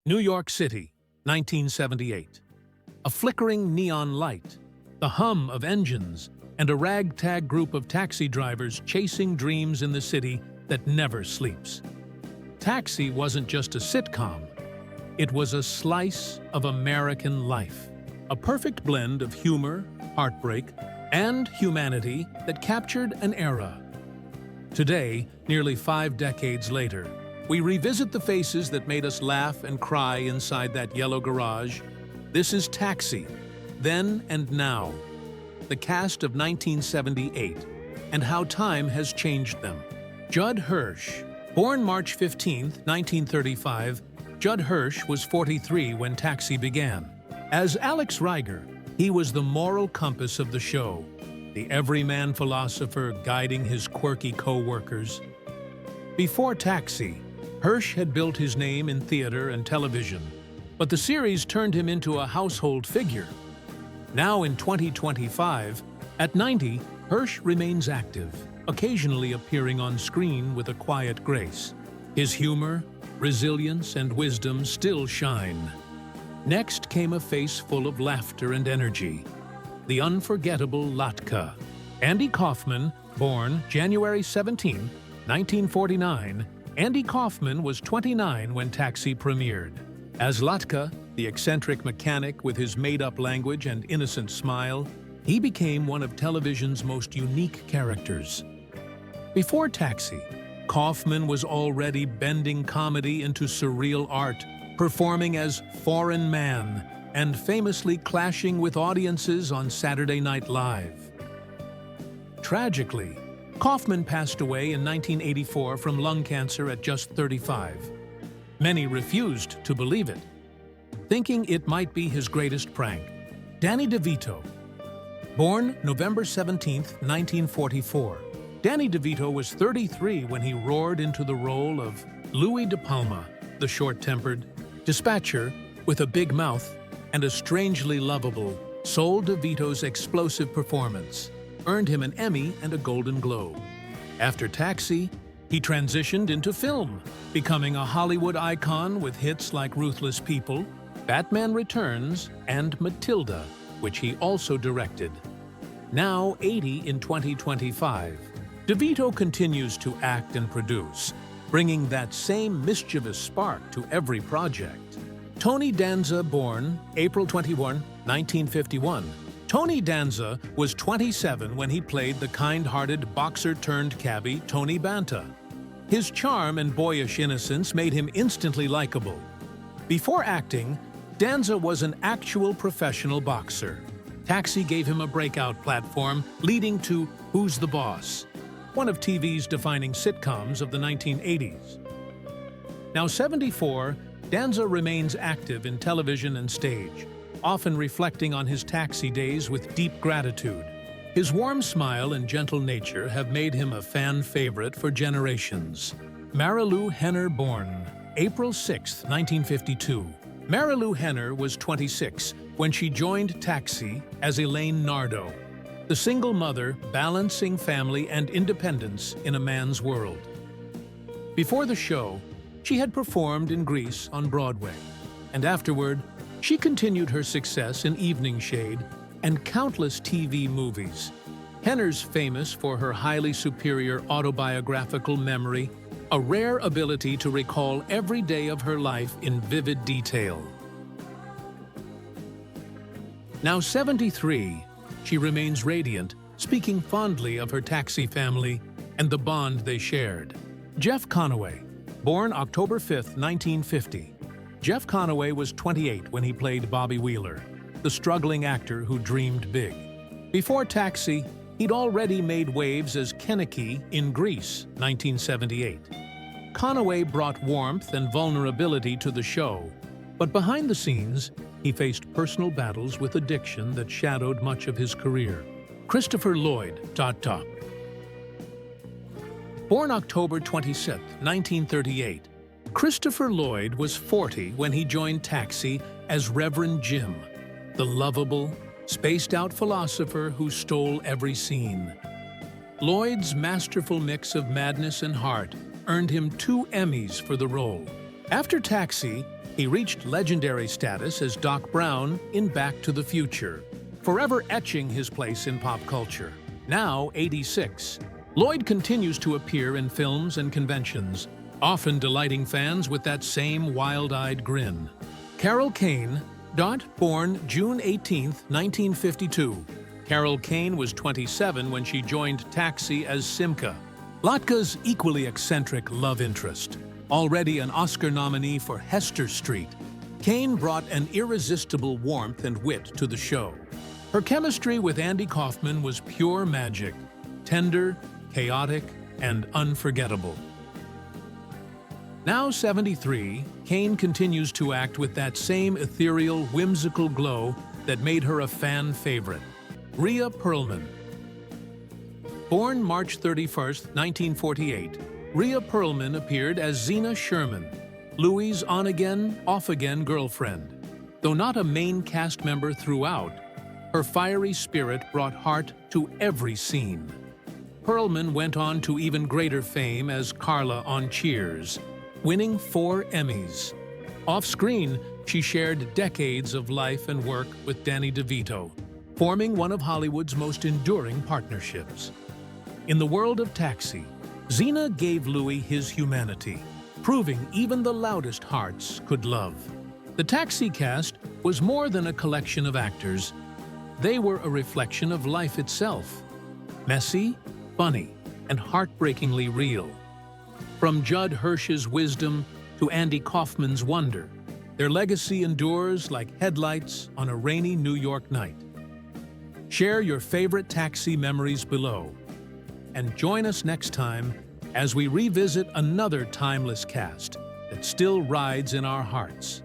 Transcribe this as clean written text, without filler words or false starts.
New York City, 1978. A flickering neon light, the hum of engines, and a ragtag group of taxi drivers chasing dreams in the city that never sleeps. Taxi wasn't just a sitcom. It was a slice of American life. A perfect blend of humor, heartbreak, and humanity that captured an era. Today, nearly 5 decades later, we revisit the faces that made us laugh and cry inside that yellow garage. This is Taxi, Then and Now, the cast of 1978, and how time has changed them. Judd Hirsch. Born March 15, 1935, Judd Hirsch was 43 when Taxi began. As Alex Riger, he was the moral compass of the show, the everyman philosopher guiding his quirky co-workers. Before Taxi, Hirsch had built his name in theater and television, but the series turned him into a household figure. Now in 2025, at 90, Hirsch remains active, occasionally appearing on screen with a quiet grace. His humor, resilience, and wisdom still shine. Next came a face full of laughter and energy, the unforgettable Latka. Andy Kaufman, born January 17, 1949, Andy Kaufman was 29 when Taxi premiered. As Latka, the eccentric mechanic with his made-up language and innocent smile, he became one of television's most unique characters. Before Taxi, Kaufman was already bending comedy into surreal art, performing as Foreign Man and famously clashing with audiences on Saturday Night Live. Tragically, Kaufman passed away in 1984 from lung cancer at just 35. Many refused to believe it, thinking it might be his greatest prank. Danny DeVito. Born November 17, 1944, Danny DeVito was 33 when he roared into the role of Louis De Palma, the short-tempered dispatcher with a big mouth and a strangely lovable Soul. DeVito's explosive performance earned him an Emmy and a Golden Globe. After Taxi, he transitioned into film, becoming a Hollywood icon with hits like Ruthless People, Batman Returns, and Matilda, which he also directed. Now 80 in 2025, DeVito continues to act and produce, bringing that same mischievous spark to every project. Tony Danza, born April 21, 1951. Tony Danza was 27 when he played the kind-hearted boxer-turned-cabbie Tony Banta. His charm and boyish innocence made him instantly likable. Before acting, Danza was an actual professional boxer. Taxi gave him a breakout platform, leading to Who's the Boss?, one of TV's defining sitcoms of the 1980s. Now 74, Danza remains active in television and stage, often reflecting on his Taxi days with deep gratitude. His warm smile and gentle nature have made him a fan favorite for generations. Marilu Henner, born April 6, 1952. Marilu Henner was 26 when she joined Taxi as Elaine Nardo, the single mother balancing family and independence in a man's world. Before the show, she had performed in Grease on Broadway, and afterward, she continued her success in Evening Shade and countless TV movies. Henner's famous for her highly superior autobiographical memory, a rare ability to recall every day of her life in vivid detail. Now 73, she remains radiant, speaking fondly of her Taxi family and the bond they shared. Jeff Conaway. Born October 5, 1950. Jeff Conaway was 28 when he played Bobby Wheeler, the struggling actor who dreamed big. Before Taxi, he'd already made waves as Kenickie in Grease, 1978. Conaway brought warmth and vulnerability to the show, but behind the scenes, he faced personal battles with addiction that shadowed much of his career. Christopher Lloyd. Born October 26, 1938, Christopher Lloyd was 40 when he joined Taxi as Reverend Jim, the lovable, spaced-out philosopher who stole every scene. Lloyd's masterful mix of madness and heart earned him 2 Emmys for the role. After Taxi, He reached legendary status as Doc Brown in Back to the Future, forever etching his place in pop culture. Now 86, Lloyd continues to appear in films and conventions, often delighting fans with that same wild-eyed grin. Carol Kane, born June 18, 1952. Carol Kane was 27 when she joined Taxi as Simca, Latka's equally eccentric love interest. Already an Oscar nominee for Hester Street, Kane brought an irresistible warmth and wit to the show. Her chemistry with Andy Kaufman was pure magic, tender, chaotic, and unforgettable. Now 73, Kane continues to act with that same ethereal, whimsical glow that made her a fan favorite. Rhea Perlman. Born March 31, 1948, Rhea Perlman appeared as Zena Sherman, Louis' on-again, off-again girlfriend. Though not a main cast member throughout, her fiery spirit brought heart to every scene. Perlman went on to even greater fame as Carla on Cheers, winning 4 Emmys. Off-screen, she shared decades of life and work with Danny DeVito, forming one of Hollywood's most enduring partnerships. In the world of Taxi, Zena gave Louis his humanity, proving even the loudest hearts could love. The Taxi cast was more than a collection of actors. They were a reflection of life itself. Messy, funny, and heartbreakingly real. From Judd Hirsch's wisdom to Andy Kaufman's wonder, their legacy endures like headlights on a rainy New York night. Share your favorite Taxi memories below, and join us next time as we revisit another timeless cast that still rides in our hearts.